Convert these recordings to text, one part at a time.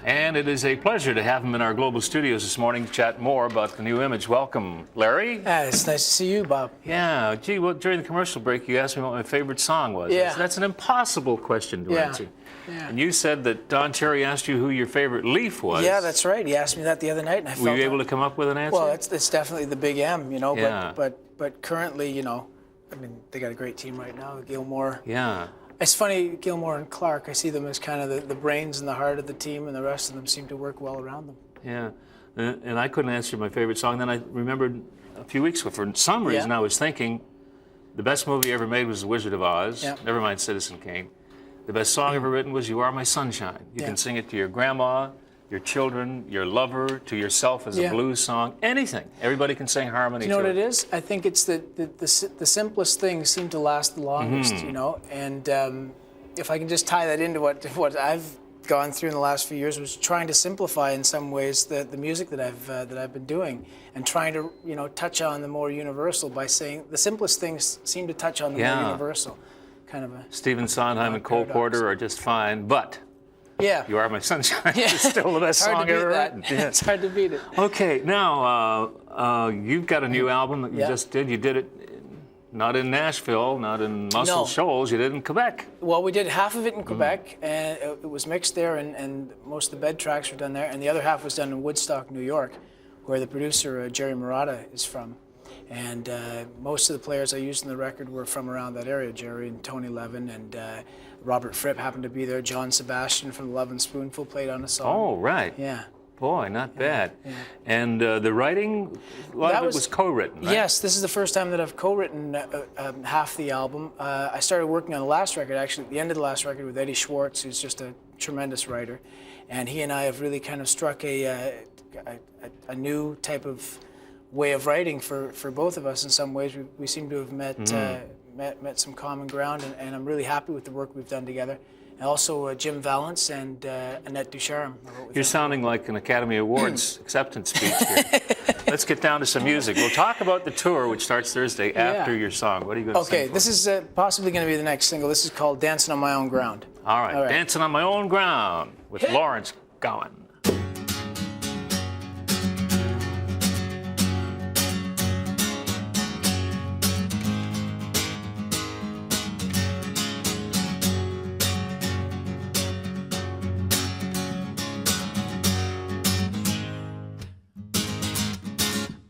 And it is a pleasure to have him in our global studios this morning to chat more about the new image. Welcome, Larry. It's nice to see you, Bob. Yeah, gee, well, during the commercial break, you asked me what my favorite song was. Yeah. That's an impossible question to answer. Yeah. And you said that Don Cherry asked you who your favorite Leaf was. Yeah, that's right. He asked me that the other night, and I felt. Were you able to come up with an answer? Well, it's definitely the Big M, you know. Yeah. But currently, you know, I mean, they got a great team right now. Gilmore. Yeah. It's funny, Gilmore and Clark. I see them as kind of the brains and the heart of the team, and the rest of them seem to work well around them. Yeah. And I couldn't answer my favorite song. Then I remembered a few weeks ago, for some reason, I was thinking the best movie ever made was The Wizard of Oz. Yeah. Never mind Citizen Kane. The best song ever written was You Are My Sunshine. You can sing it to your grandma, your children, your lover, to yourself as a blues song, anything. Everybody can sing harmony. Do you know to what it is? I think it's the simplest things seem to last the longest, you know. And if I can just tie that into what I've gone through in the last few years, was trying to simplify in some ways the music that I've been doing, and trying to touch on the more universal by saying the simplest things seem to touch on the more universal. Kind of a Stephen Sondheim and Cole paradox. Porter are just fine, but You Are My Sunshine is still the best song ever written. Yeah. It's hard to beat it. Okay, now you've got a new album that you just did. You did it not in Nashville, not in Muscle Shoals. You did it in Quebec. Well, we did half of it in Quebec, and it was mixed there, and most of the bed tracks were done there, and the other half was done in Woodstock, New York, where the producer Jerry Murata is from. And most of the players I used in the record were from around that area. Jerry and Tony Levin, and Robert Fripp happened to be there. John Sebastian from the Love and Spoonful played on a song. Oh, right. Yeah. Boy, not bad. Yeah. And the writing, a lot of it was co-written, right? Yes, this is the first time that I've co-written half the album. I started working on the last record, actually, at the end of the last record, with Eddie Schwartz, who's just a tremendous writer. And he and I have really kind of struck a new type of way of writing for both of us. In some ways, we seem to have met some common ground, and I'm really happy with the work we've done together. And also Jim Valance and Annette Ducharme. You're sounding like an Academy Awards acceptance speech here. Let's get down to some music. We'll talk about the tour, which starts Thursday after your song. What are you going to sing? Okay, this is possibly going to be the next single. This is called Dancing on My Own Ground. All right. Dancing on My Own Ground with Lawrence Gowan.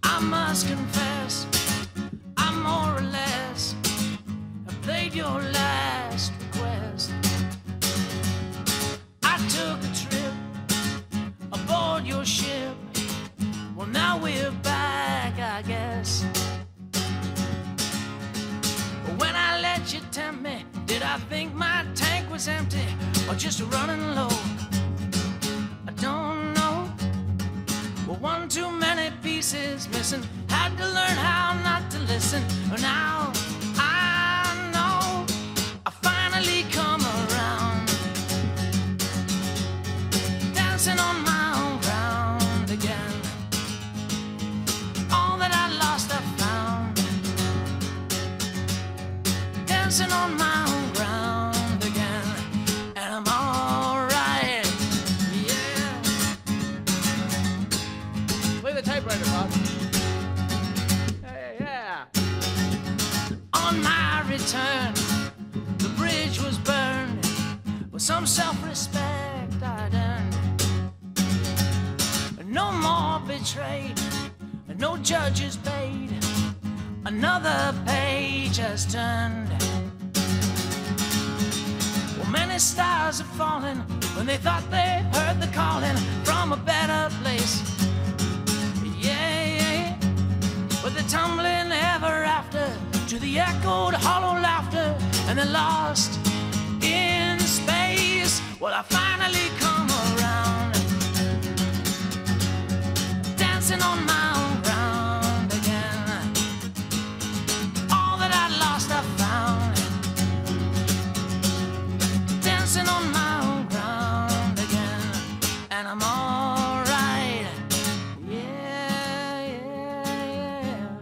I must confess, I more or less have played your last request. I took a trip aboard your ship. Well, now we're back, I guess. But when I let you tempt me, did I think my tank was empty or just running low? I don't know. Well, one too many pieces missing. Had to learn how not to listen. But now I know I finally come around, dancing on my own ground again. All that I lost I found, dancing on my own ground again. And I'm alright, yeah. Play the typewriter, Bob. Yeah. On my return, the bridge was burned. With some self-respect I'd earned. No more betrayed, no judges paid. Another page has turned. Well, many stars have fallen when they thought they heard the calling from a better place. Yeah, but they're tumbling ever after to the echoed hollow laughter, and they're lost in space. Well, I finally come around, dancing on my own ground again. All that I lost I found, dancing on my own ground again. And I'm alright, yeah, yeah, yeah.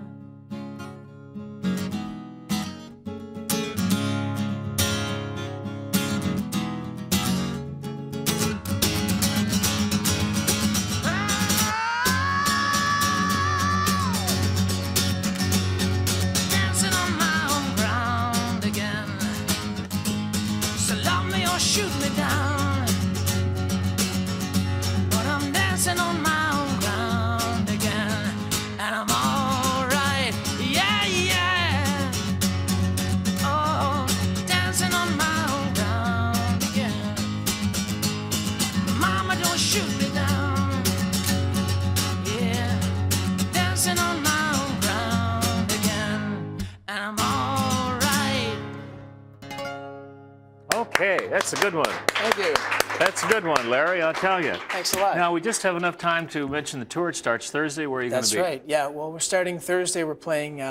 shoot me down. Yeah, dancing on my own ground again, and I'm all right. Okay, that's a good one. Thank you. That's a good one, Larry, I'll tell you. Thanks a lot. Now, we just have enough time to mention the tour. It starts Thursday. Where are you going to be? That's right. Yeah. Well, we're starting Thursday. We're playing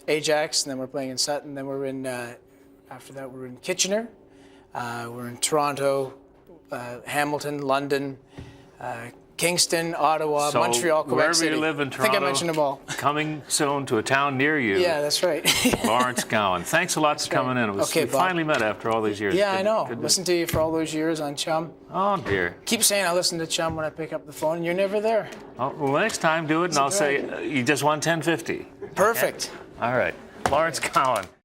Ajax, and then we're playing in Sutton. Then we're in. After that, we're in Kitchener. We're in Toronto, Hamilton, London, Kingston, Ottawa, So Montreal, Quebec wherever City. you live in I Toronto, think I mentioned them all. coming soon to a town near you. Yeah, that's right. Lawrence Gowan. Thanks a lot for coming in. It was, Okay, we Bob. finally met after all these years. Yeah, Good- I know. good to- Listen to you for all those years on Chum. Oh, dear. Keep saying I listen to Chum when I pick up the phone, and you're never there. Oh, well, next time do it, and I'll say you just won $10.50. Perfect. All right. Lawrence Gowan.